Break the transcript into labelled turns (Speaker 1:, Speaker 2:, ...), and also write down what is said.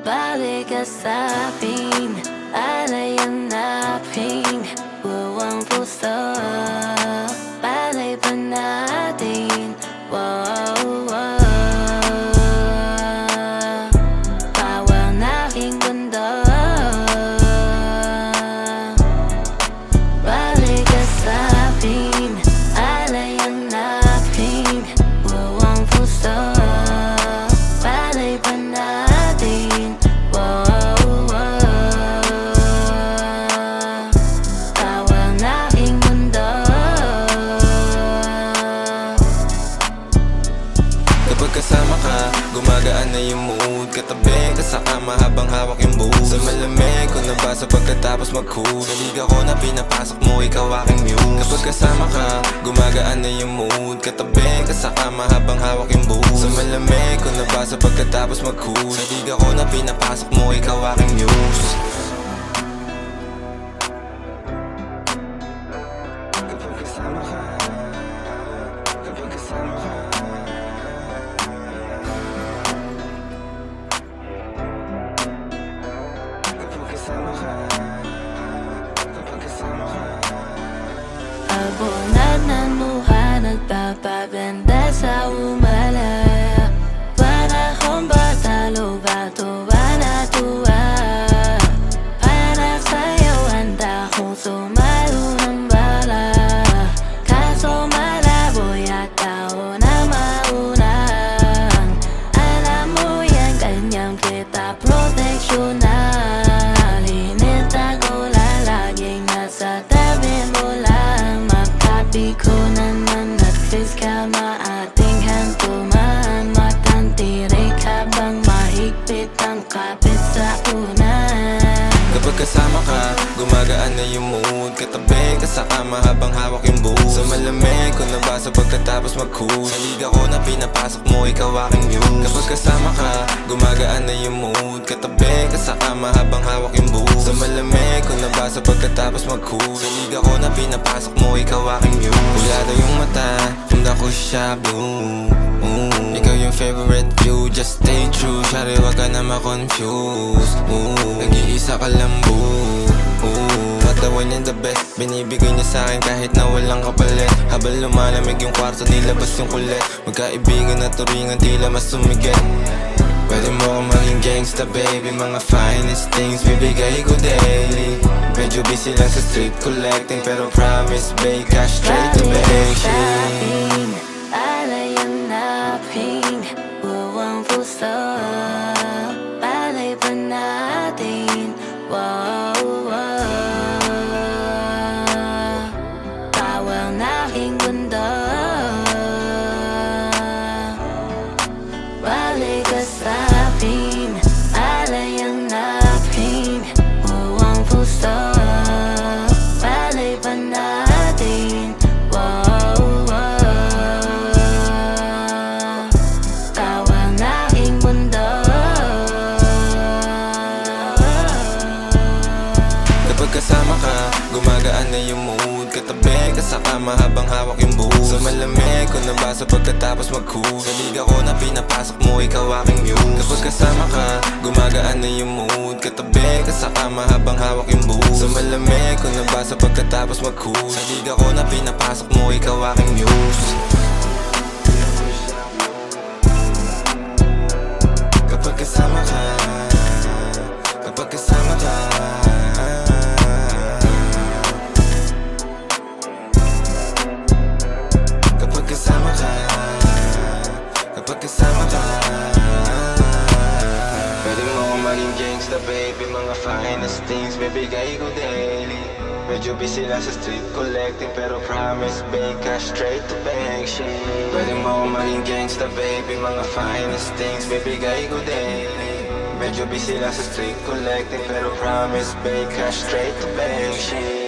Speaker 1: Balik ka sa'kin, alay hanapin, buwang puso, palay pa natin. Wow, wow. Bawal na aking mundo. Balik ka sa'kin, alay hanapin, buwang puso, palay pa natin. Wow, wow. Bawal na aking mundo.
Speaker 2: Kapag kasama ka, gumagaan na yung mood. Katabi ka sa kama habang hawak yung booze. Sa malamig ko nabasa pagkatapos mag-cool. Sa liga ko na pinapasok mo, ikaw aking muse. Kapag kasama ka, gumagaan na yung mood. Katabi ka sa kama habang hawak yung booze. Sa malamig ko nabasa pagkatapos mag-cool. Sa liga ko na pinapasok mo, ikaw aking muse. Kapag kasama ka, kapag kasama ka, kapag kasama ka, kapag kasama ka.
Speaker 1: Abunad ng luha, nagpapaganda sa umalaya. Para kong bata, luba-tuwa na tuwa. Para sa'yo, handa kong sumalo ng bala. Kaso malabo yata ako na maunang. Alam mo yan, ganyan kita proteksyonan. Linit ako lalaging nasa tabi mo lang. Makapi ko naman at face ka maating hantuman. Matantirik habang mahigpit ang kapit sa unan.
Speaker 2: Kapag kasama ka, gumagaan na yung mood. Katabi ka sa kama habang hawak yung booze. Sa malamig ko nabasa pagkatapos mag-cool. Sa liga ko na pinapasok mo, ikaw aking muse. Kapag kasama ka, gumagaan na yung mood. Katabi ka sa kama habang hawak yung booze. Sa malamig ko nabasa pagkatapos mag-cool. Sa liga ko na pinapasok mo, ikaw aking muse. Pulado yung mata, tunda ko siya blue. Ikaw yung favorite view, just stay true. Shari, wag ka na ma-confuse. Nag-iisa ka lang boo. Katawan niya the best, binibigay niya sa'kin kahit na walang kapalit. Habang lumalamig yung kwarto, nilabas yung kulit. Magkaibigan na turingan, tila mas sumigit. Pwede mo akong maging gangsta baby, mga finest things bibigay ko daily. Medyo busy lang sa street collecting, pero promise babe, cash straight to bank shit.
Speaker 1: Alay hanapin, buwang puso, palay pa natin. Wow, wow. Bawal na aking mundo. Balik ka sa'kin, alay hanapin, buwang puso, palay pa natin. Wow, wow. Bawal na aking mundo.
Speaker 2: Kapag kasama ka, gumagaan na yung mood. Katabi ka sa kama habang hawak yung booze. Sa malamig ko nabasa pagkatapos mag-cool. Sa liga ko na pinapasok mo, ikaw aking muse. Kapag kasama ka, gumagaan na yung mood. Katabi ka sa kama habang hawak yung booze. Sa malamig ko nabasa pagkatapos mag-cool. Sa liga ko na pinapasok mo, ikaw aking muse. Kapag kasama ka, kapag kasama ka, kapag kasama ka, kapag kasama ka. Pwede mo akong maging gangsta baby, mga finest things bibigay ko daily. Medyo busy lang sa street collecting, pero promise babe, cash straight to bank shit. Pwede mo akong maging gangsta baby, mga finest things bibigay ko daily. Medyo busy lang sa street collecting, pero promise babe, cash straight to bank shit.